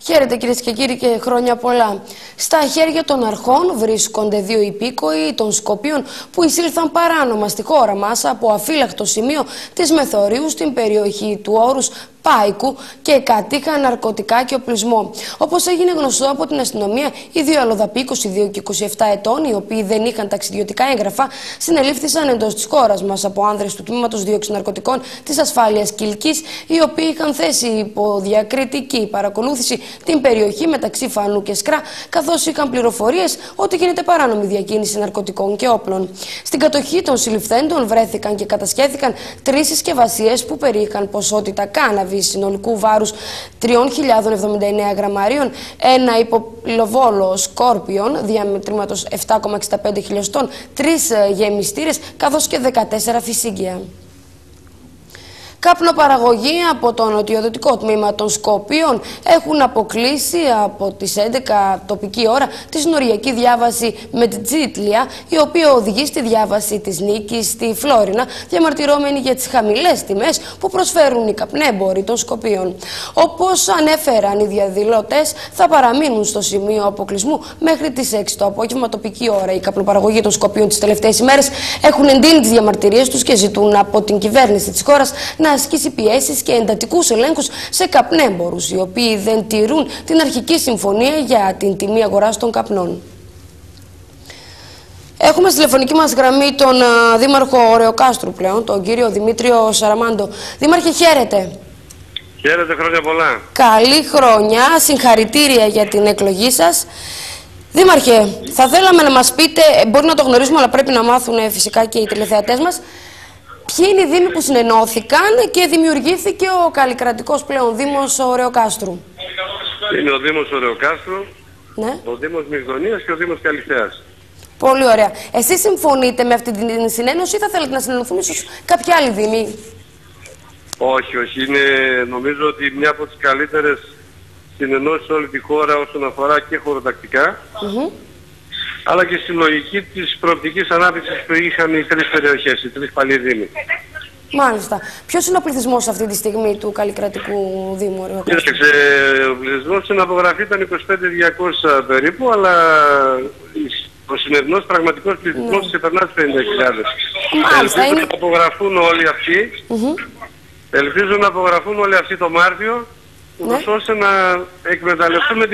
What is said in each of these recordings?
Χαίρετε κυρίες και κύριοι και χρόνια πολλά. Στα χέρια των αρχών βρίσκονται δύο υπήκοοι των Σκοπίων που εισήλθαν παράνομα στη χώρα μας από αφύλακτο σημείο της Μεθορίου στην περιοχή του Όρους Πάικου και κατήχαν ναρκωτικά και οπλισμό. Όπως έγινε γνωστό από την αστυνομία, οι δύο αλλοδαποί 22 και 27 ετών, οι οποίοι δεν είχαν ταξιδιωτικά έγγραφα, συνελήφθησαν εντός της χώρας μας από άνδρες του Τμήματος Δίωξης Ναρκωτικών της Ασφάλειας Κιλκής, οι οποίοι είχαν θέσει υπό διακριτική παρακολούθηση την περιοχή μεταξύ Φανού και Σκρά, καθώς είχαν πληροφορίες ότι γίνεται παράνομη διακίνηση ναρκωτικών και όπλων. Στην κατοχή των συλληφθέντων βρέθηκαν και κατασχέθηκαν 3 συσκευασίες που περιείχαν ποσότητα κάναβη συνολικού βάρους 3.079 γραμμαρίων, ένα υποπυλοβόλο Σκόρπιον διαμετρήματος 7,65 χιλιοστών, 3 γεμιστήρες καθώς και 14 φυσίγγια. Καπνοπαραγωγοί από το νοτιοδυτικό τμήμα των Σκοπίων έχουν αποκλείσει από τις 11 τοπική ώρα τη συνοριακή διάβαση Μετζίτλια, η οποία οδηγεί στη διάβαση της νίκης στη Φλόρινα, διαμαρτυρώμενοι για τις χαμηλές τιμές που προσφέρουν οι καπνέμποροι των Σκοπίων. Όπως ανέφεραν οι διαδηλωτές, θα παραμείνουν στο σημείο αποκλεισμού μέχρι τις 6 το απόγευμα τοπική ώρα. Οι καπνοπαραγωγοί των Σκοπίων τις τελευταίες ημέρες έχουν εντείνει τις διαμαρτυρίες τους και ζητούν από την κυβέρνηση της χώρας να ασκήσει πιέσεις και εντατικούς ελέγχους σε καπνέμπορους, οι οποίοι δεν τηρούν την αρχική συμφωνία για την τιμή αγοράς των καπνών. Έχουμε στη τηλεφωνική μας γραμμή τον Δήμαρχο Ρεοκάστρου πλέον, τον κύριο Δημήτριο Σαραμάντο. Δήμαρχε, χαίρετε. Χαίρετε, χρόνια πολλά. Καλή χρονιά, συγχαρητήρια για την εκλογή σας. Δήμαρχε, θα θέλαμε να μας πείτε, μπορεί να το γνωρίζουμε, αλλά πρέπει να μάθουν φυσικά και οι τηλεθεατές μας, ποιοι είναι οι δήμοι που συνενώθηκαν και δημιουργήθηκε ο καλλικρατικός πλέον Δήμος ο Ρεοκάστρου? Είναι ο Δήμος ο Ρεοκάστρου, ναι, ο Δήμος Μυγδονίας και ο Δήμος Καλυθέας. Πολύ ωραία. Εσείς συμφωνείτε με αυτή την συνένωση ή θα θέλετε να συνενωθούν ίσως κάποιοι άλλοι δήμοι? Όχι, όχι. Είναι νομίζω ότι μια από τις καλύτερες συνενώσεις σε όλη τη χώρα όσον αφορά και χωροτακτικά, αλλά και στη λογική της προοπτικής ανάπτυξης που είχαν οι 3 περιοχές, οι 3 παλιοί δήμοι. Μάλιστα. Ποιος είναι ο πληθυσμός αυτή τη στιγμή του καλλικρατικού Δήμου Ρεοκάστρου? Ο πληθυσμός στην απογραφή ήταν 25.200 περίπου, αλλά ο σημερινός πραγματικός πληθυσμός ξεπερνά τις 50.000. Μάλιστα. Ελπίζω να απογραφούν όλοι αυτοί. Ελπίζω να απογραφούν όλοι αυτοί το Μάρτιο, ώστε να εκμεταλλευτούμε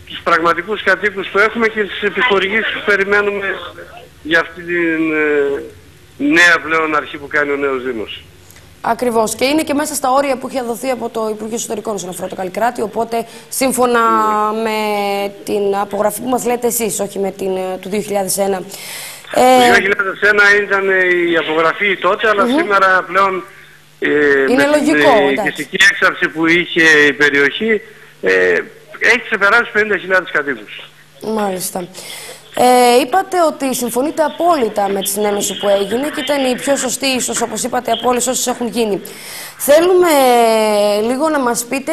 τους πραγματικούς κατοίκους που έχουμε και τις επιχορηγήσεις που περιμένουμε για αυτή την νέα πλέον αρχή που κάνει ο νέος Δήμος. Ακριβώς. Και είναι και μέσα στα όρια που είχε δοθεί από το Υπουργείο Εσωτερικών όσον αφορά το Καλλικράτη. Οπότε, σύμφωνα με την απογραφή που μας λέτε εσείς, όχι με την του 2001. Το 2001 ήταν η απογραφή τότε, αλλά σήμερα πλέον είναι με λογικό, την οικιστική έξαρση που είχε η περιοχή έχει ξεπεράσει 50.000 κατοίκους. Μάλιστα. Είπατε ότι συμφωνείτε απόλυτα με τη συνένωση που έγινε και ήταν η πιο σωστή, ίσως όπως είπατε, από όλες όσες έχουν γίνει. Θέλουμε λίγο να μας πείτε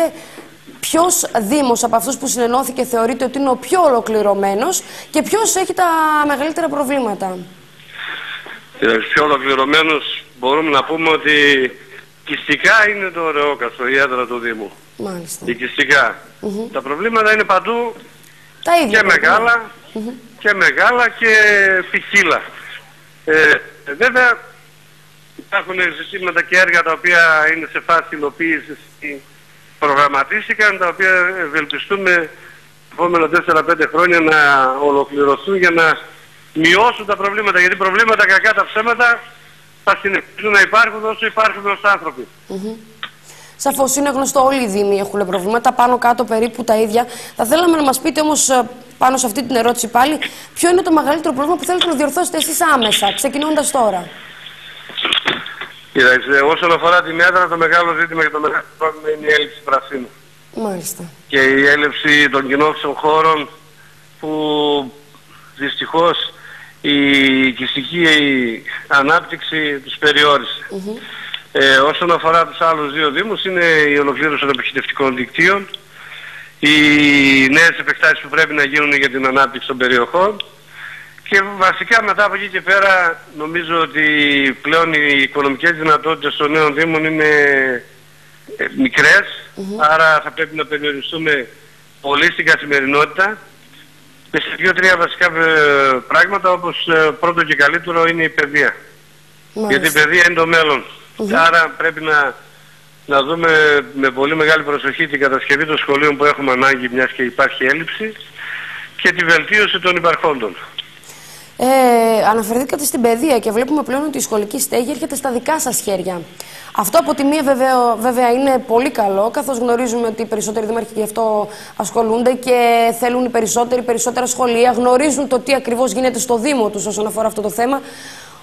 ποιος δήμος από αυτούς που συνενώθηκε θεωρείτε ότι είναι ο πιο ολοκληρωμένος και ποιος έχει τα μεγαλύτερα προβλήματα? Πιο ολοκληρωμένος μπορούμε να πούμε ότι οικιστικά είναι το Ρεόκαστρο, η έδρα του Δήμου. Μάλιστα. Οικιστικά. Τα προβλήματα είναι παντού, τα ίδια και μεγάλα, και μεγάλα και ποικίλα. Βέβαια υπάρχουν ζητήματα και έργα τα οποία είναι σε φάση υλοποίησης, προγραμματίστηκαν, τα οποία ευελπιστούμε τα επόμενα 4-5 χρόνια να ολοκληρωθούν για να μειώσουν τα προβλήματα. Γιατί προβλήματα, κακά τα ψέματα, θα συνεχίσουν να υπάρχουν όσο υπάρχουν ως άνθρωποι. Σαφώς είναι γνωστό, όλοι οι δήμοι έχουν προβλήματα, πάνω κάτω περίπου τα ίδια. Θα θέλαμε να μας πείτε όμως πάνω σε αυτή την ερώτηση πάλι, ποιο είναι το μεγαλύτερο πρόβλημα που θέλετε να διορθώσετε εσείς άμεσα, ξεκινώντας τώρα? Κοιτάξτε, όσον αφορά την έδρα, το μεγάλο ζήτημα και το μεγάλο πρόβλημα είναι η έλλειψη πρασίνου. Μάλιστα. Και η έλλειψη των κοινόχρηστων χώρων που δυστυχώς η οικιστική ανάπτυξη τους περιόρισε. Όσον αφορά τους άλλους 2 δήμους, είναι η ολοκλήρωση των επιχειρηματικών δικτύων, οι νέες επεκτάσεις που πρέπει να γίνουν για την ανάπτυξη των περιοχών και βασικά μετά από εκεί και πέρα νομίζω ότι πλέον οι οικονομικές δυνατότητες των νέων δήμων είναι μικρές, άρα θα πρέπει να περιοριστούμε πολύ στην καθημερινότητα και σε 2-3 βασικά πράγματα, όπως πρώτο και καλύτερο είναι η παιδεία. Γιατί η παιδεία είναι το μέλλον. Άρα πρέπει να δούμε με πολύ μεγάλη προσοχή την κατασκευή των σχολείων που έχουμε ανάγκη, μιας και υπάρχει έλλειψη, και τη βελτίωση των υπαρχόντων. Αναφερθήκατε στην παιδεία και βλέπουμε πλέον ότι η σχολική στέγη έρχεται στα δικά σας χέρια. Αυτό από τη μία βέβαια είναι πολύ καλό, καθώς γνωρίζουμε ότι οι περισσότεροι δήμαρχοι γι' αυτό ασχολούνται και θέλουν οι περισσότερα σχολεία, γνωρίζουν το τι ακριβώς γίνεται στο Δήμο τους όσον αφορά αυτό το θέμα.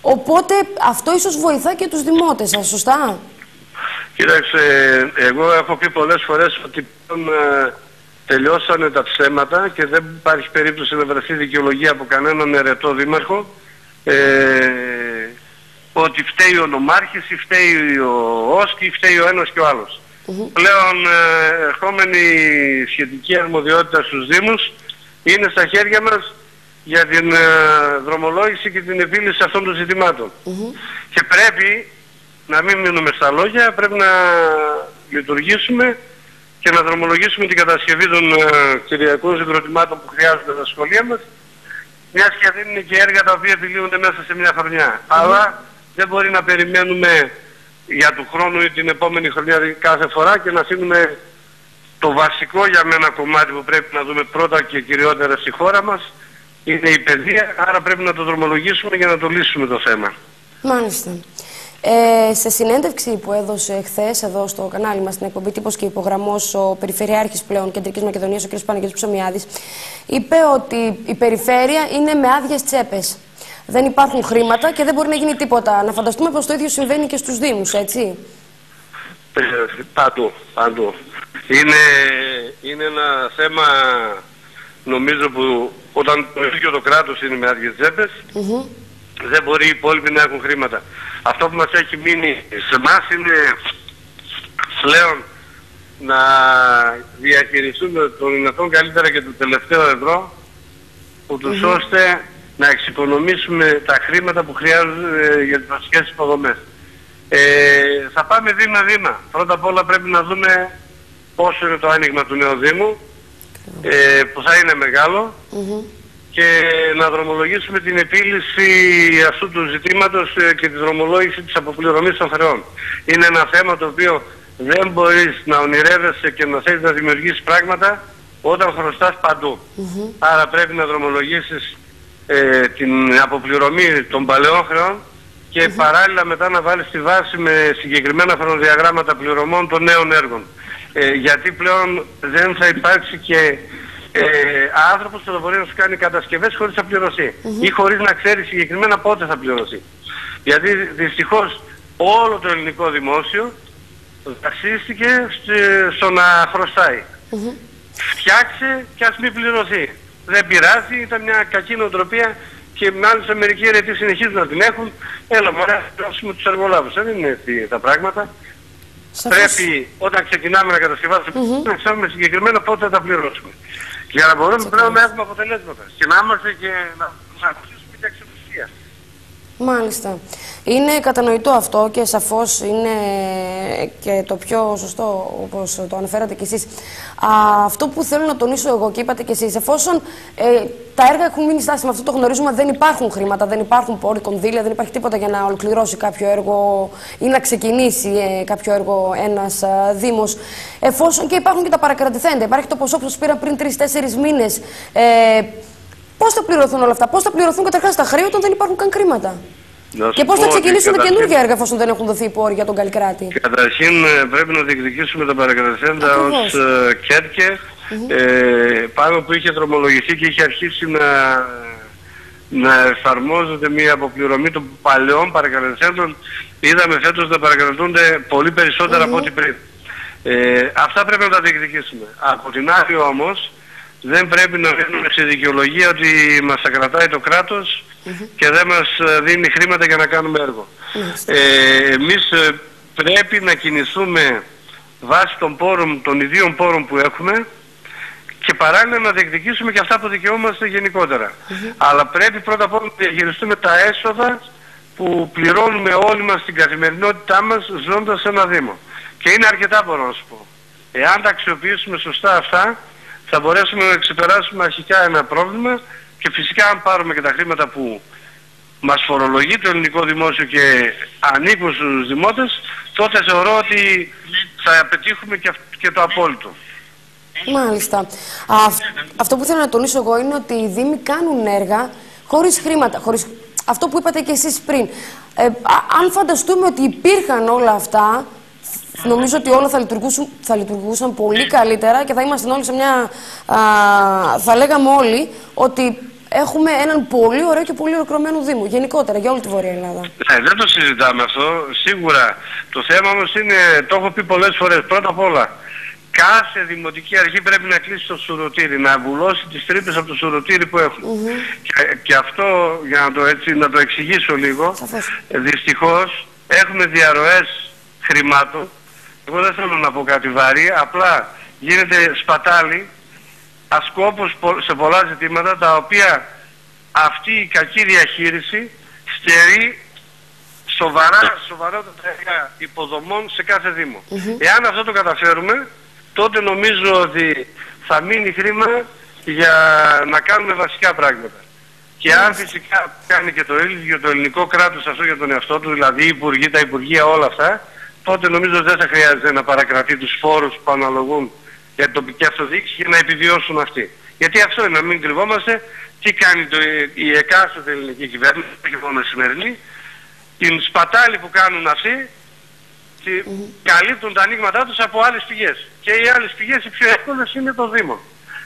Οπότε αυτό ίσως βοηθά και τους δημότες σας, σωστά? Κοίταξε, εγώ έχω πει πολλές φορές ότι τελειώσανε τα ψέματα και δεν υπάρχει περίπτωση να βρεθεί δικαιολογία από κανέναν ερετό δήμαρχο ότι φταίει ο νομάρχης ή φταίει ο Όσκι ή φταίει ο ένας και ο άλλος. Πλέον ερχόμενη σχετική αρμοδιότητα στους Δήμους είναι στα χέρια μας για την δρομολόγηση και την επίλυση αυτών των ζητημάτων. Και πρέπει να μην μείνουμε στα λόγια, πρέπει να λειτουργήσουμε και να δρομολογήσουμε την κατασκευή των κτηριακών συγκροτημάτων που χρειάζονται στα σχολεία μας, μιας και δεν είναι και έργα τα οποία επιλύονται μέσα σε μια χρονιά. Αλλά δεν μπορεί να περιμένουμε για του χρόνου ή την επόμενη χρονιά κάθε φορά και να αφήνουμε το βασικό για μένα κομμάτι που πρέπει να δούμε πρώτα και κυριότερα στη χώρα μας, είναι η παιδεία, άρα πρέπει να το δρομολογήσουμε για να το λύσουμε το θέμα. Μάλιστα. Σε συνέντευξη που έδωσε χθες εδώ στο κανάλι μας, στην εκπομπή Τύπος και Υπογραμμός, ο Περιφερειάρχης πλέον Κεντρικής Μακεδονίας, ο κ. Παναγιώτης Ψωμιάδης, είπε ότι η περιφέρεια είναι με άδειες τσέπες. Δεν υπάρχουν χρήματα και δεν μπορεί να γίνει τίποτα. Να φανταστούμε πως το ίδιο συμβαίνει και στους Δήμους, έτσι? Παντού. Είναι ένα θέμα, νομίζω, που όταν το ίδιο το κράτος είναι με άδειες τσέπες, δεν μπορεί οι υπόλοιποι να έχουν χρήματα. Αυτό που μας έχει μείνει σε εμάς είναι πλέον να διαχειριστούμε το δυνατόν καλύτερα και το τελευταίο ευρώ, ούτως ώστε να εξοικονομήσουμε τα χρήματα που χρειάζονται για τις βασικές υποδομές. Θα πάμε βήμα-βήμα. Πρώτα απ' όλα πρέπει να δούμε πόσο είναι το άνοιγμα του νέου Δήμου, που θα είναι μεγάλο, και να δρομολογήσουμε την επίλυση αυτού του ζητήματος και τη δρομολόγηση της αποπληρωμής των χρεών. Είναι ένα θέμα το οποίο δεν μπορείς να ονειρεύεσαι και να θέλεις να δημιουργήσεις πράγματα όταν χρωστάς παντού. Άρα πρέπει να δρομολογήσεις την αποπληρωμή των παλαιών χρεών και παράλληλα μετά να βάλεις τη βάση με συγκεκριμένα χρονοδιαγράμματα πληρωμών των νέων έργων. Γιατί πλέον δεν θα υπάρξει και άνθρωπος που θα μπορεί να σου κάνει κατασκευές χωρίς να πληρωθεί ή χωρίς να ξέρει συγκεκριμένα πότε θα πληρωθεί. Γιατί δυστυχώς όλο το ελληνικό δημόσιο βασίστηκε στο να χρωστάει. Φτιάξε και ας μην πληρωθεί. Δεν πειράζει, ήταν μια κακή νοοτροπία και μάλιστα μερικοί αιρετοί συνεχίζουν να την έχουν. Έλα μωρέ, να πληρώσουμε τους εργολάβους. Δεν είναι έτσι τα πράγματα. Πρέπει όταν ξεκινάμε να κατασκευάσουμε να ξέρουμε συγκεκριμένα πότε θα τα πληρώσουμε. Για να μπορούμε πλέον να έχουμε αποτελέσματα και να είμαστε και να ακούσουμε και αξιοπιστία. Μάλιστα. Είναι κατανοητό αυτό και σαφώς είναι και το πιο σωστό, όπως το αναφέρατε κι εσείς. Αυτό που θέλω να τονίσω εγώ και είπατε κι εσείς, εφόσον τα έργα έχουν μείνει στάσιμα, αυτό το γνωρίζουμε, δεν υπάρχουν χρήματα, δεν υπάρχουν πόροι, κονδύλια, δεν υπάρχει τίποτα για να ολοκληρώσει κάποιο έργο ή να ξεκινήσει κάποιο έργο ένας Δήμος. Εφόσον και υπάρχουν και τα παρακρατηθέντα, υπάρχει το ποσό που σας πήραν πριν 3-4 μήνες. Πώς θα πληρωθούν όλα αυτά, πώς θα πληρωθούν καταρχάς τα χρέη όταν δεν υπάρχουν καν χρήματα? Και πώς θα ξεκινήσουν τα καινούργια έργα εφόσον δεν έχουν δοθεί οι πόροι για τον Καλλικράτη? Καταρχήν πρέπει να διεκδικήσουμε τα παρακρατηθέντα ως ΚΕΤΚΕ, πάνω που είχε δρομολογηθεί και είχε αρχίσει να εφαρμόζεται μια αποπληρωμή των παλαιών παρακρατηθέντων. Είδαμε φέτος να παρακρατούνται πολύ περισσότερα από ό,τι πριν. Αυτά πρέπει να τα διεκδικήσουμε. Από την άλλη όμως, δεν πρέπει να δίνουμε σε δικαιολογία ότι μας τα κρατάει το κράτος και δεν μας δίνει χρήματα για να κάνουμε έργο. Εμείς πρέπει να κινηθούμε βάσει των ιδίων πόρων που έχουμε και παράλληλα να διεκδικήσουμε και αυτά που δικαιούμαστε γενικότερα. Αλλά πρέπει πρώτα απ' όλα να διαχειριστούμε τα έσοδα που πληρώνουμε όλοι μας στην καθημερινότητά μας ζώντας σε ένα Δήμο. Και είναι αρκετά, μπορώ να σου πω. Εάν τα αξιοποιήσουμε σωστά αυτά, θα μπορέσουμε να ξεπεράσουμε αρχικά ένα πρόβλημα και φυσικά αν πάρουμε και τα χρήματα που μας φορολογεί το ελληνικό δημόσιο και ανήκουν στους δημότες, τότε θεωρώ ότι θα πετύχουμε και το απόλυτο. Μάλιστα. Αυτό που θέλω να τονίσω εγώ είναι ότι οι Δήμοι κάνουν έργα χωρίς χρήματα. Αυτό που είπατε και εσείς πριν. Αν φανταστούμε ότι υπήρχαν όλα αυτά, νομίζω ότι όλα θα λειτουργούσαν πολύ καλύτερα και θα ήμασταν όλοι σε μια... θα λέγαμε όλοι ότι έχουμε έναν πολύ ωραίο και πολύ ολοκληρωμένο Δήμο, γενικότερα, για όλη τη Βόρεια Ελλάδα. Δεν το συζητάμε αυτό, σίγουρα. Το θέμα όμως είναι, το έχω πει πολλές φορές, πρώτα απ' όλα, κάθε δημοτική αρχή πρέπει να κλείσει το σουρωτήρι, να βουλώσει τις τρύπες από το σουρωτήρι που έχουν. Και αυτό, για να το εξηγήσω λίγο, δυστυχώς έχουμε διαρροές χρημάτων. Εγώ δεν θέλω να πω κάτι βαρύ, απλά γίνεται σπατάλη ασκόπως σε πολλά ζητήματα, τα οποία αυτή η κακή διαχείριση στερεί σοβαρότατα έργα υποδομών σε κάθε Δήμο. Εάν αυτό το καταφέρουμε, τότε νομίζω ότι θα μείνει χρήμα για να κάνουμε βασικά πράγματα. Και αν φυσικά κάνει και το ίδιο το ελληνικό κράτος αυτό για τον εαυτό του, δηλαδή οι υπουργοί, τα υπουργεία, όλα αυτά, τότε νομίζω ότι δεν θα χρειάζεται να παρακρατεί τους φόρους που αναλογούν για την τοπική αυτοδιοίκηση για να επιβιώσουν αυτοί. Γιατί αυτό είναι, να μην κρυβόμαστε, τι κάνει η εκάστοτε ελληνική κυβέρνηση, και μόνο σημερινή, την σπατάλη που κάνουν αυτοί, και καλύπτουν τα ανοίγματά τους από άλλες πηγές. Και οι άλλες πηγές οι πιο εύκολες είναι το Δήμο.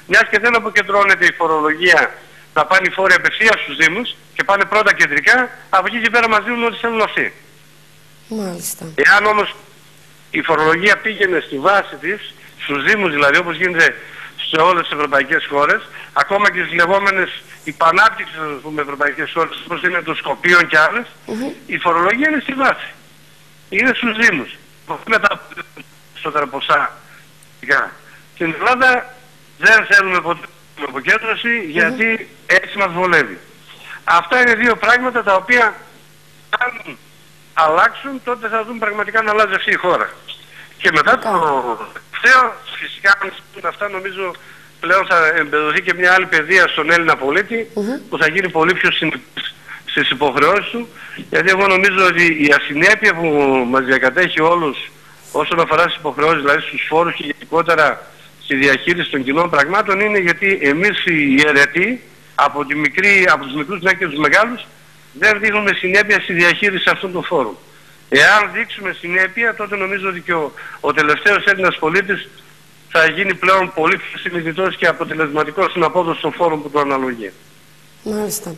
Μιας και δεν αποκεντρώνεται η φορολογία, να πάνε οι φόροι απευθείας στους Δήμους και πάνε πρώτα κεντρικά, από εκεί και πέρα μας δίνουν ό,τι θέλουν αυτοί. Μάλιστα. Εάν όμως η φορολογία πήγαινε στη βάση της, στους Δήμους δηλαδή, όπως γίνεται σε όλες τις ευρωπαϊκές χώρες, ακόμα και στις λεγόμενες υπανάπτυξης ευρωπαϊκές χώρες, όπως είναι το Σκοπίων και άλλες, η φορολογία είναι στη βάση. Είναι στους Δήμους. Με τα περισσότερα ποσά. Στην Ελλάδα δεν θέλουμε ποτέ αποκέντρωση, γιατί έτσι μας βολεύει. Αυτά είναι δύο πράγματα τα οποία αν αλλάξουν, τότε θα δούμε πραγματικά να αλλάζει αυτή η χώρα. Και μετά το τελευταίο, φυσικά αν συμβούν αυτά, νομίζω πλέον θα εμπεδοθεί και μια άλλη παιδεία στον Έλληνα πολίτη, που θα γίνει πολύ πιο συνεπής στις υποχρεώσεις του, γιατί εγώ νομίζω ότι η ασυνέπεια που μας διακατέχει όλους όσον αφορά στις υποχρεώσεις, δηλαδή στους φόρους και γενικότερα στη διαχείριση των κοινών πραγμάτων, είναι γιατί εμείς οι αιρετοί από τους μικρούς μέχρι και τους μεγάλους δεν δείχνουμε συνέπεια στη διαχείριση αυτών των φόρων. Εάν δείξουμε συνέπεια, τότε νομίζω ότι και ο τελευταίος Έλληνας πολίτης θα γίνει πλέον πολύ πιο συνειδητός και αποτελεσματικός στην απόδοση των φόρων που του αναλογεί. Μάλιστα.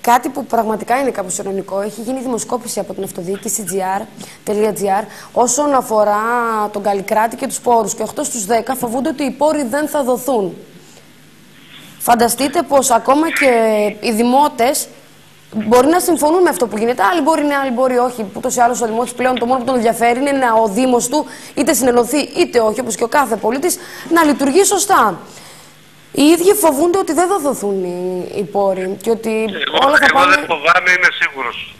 Κάτι που πραγματικά είναι κάπως ειρωνικό, έχει γίνει δημοσκόπηση από την αυτοδιοίκηση gr.gr όσον αφορά τον Καλλικράτη και τους πόρους, και 8 στους 10 φοβούνται ότι οι πόροι δεν θα δοθούν. Φανταστείτε πως ακόμα και οι δημότες μπορεί να συμφωνούν με αυτό που γίνεται, άλλοι μπορεί ναι, άλλοι μπορεί όχι. Ούτως ή άλλως ο δημότης πλέον το μόνο που τον ενδιαφέρει είναι να ο Δήμος του είτε συνενωθεί είτε όχι, όπως και ο κάθε πολίτης, να λειτουργεί σωστά. Οι ίδιοι φοβούνται ότι δεν θα δοθούν οι πόροι και ότι όλα θα πάνε... Εγώ δεν φοβάμαι, είμαι σίγουρος.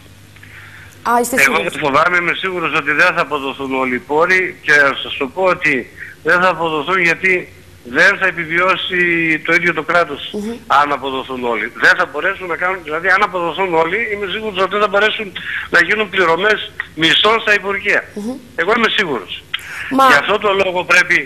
Εγώ δεν φοβάμαι, είμαι σίγουρος ότι δεν θα αποδοθούν όλοι οι πόροι, και θα σας το πω ότι δεν θα αποδοθούν γιατί δεν θα επιβιώσει το ίδιο το κράτος αν αποδοθούν όλοι. Δεν θα μπορέσουν να κάνουν, δηλαδή αν αποδοθούν όλοι, είμαι σίγουρος ότι δεν θα μπορέσουν να γίνουν πληρωμές μισθών στα υπουργεία. Εγώ είμαι σίγουρος. Γι' αυτό το λόγο πρέπει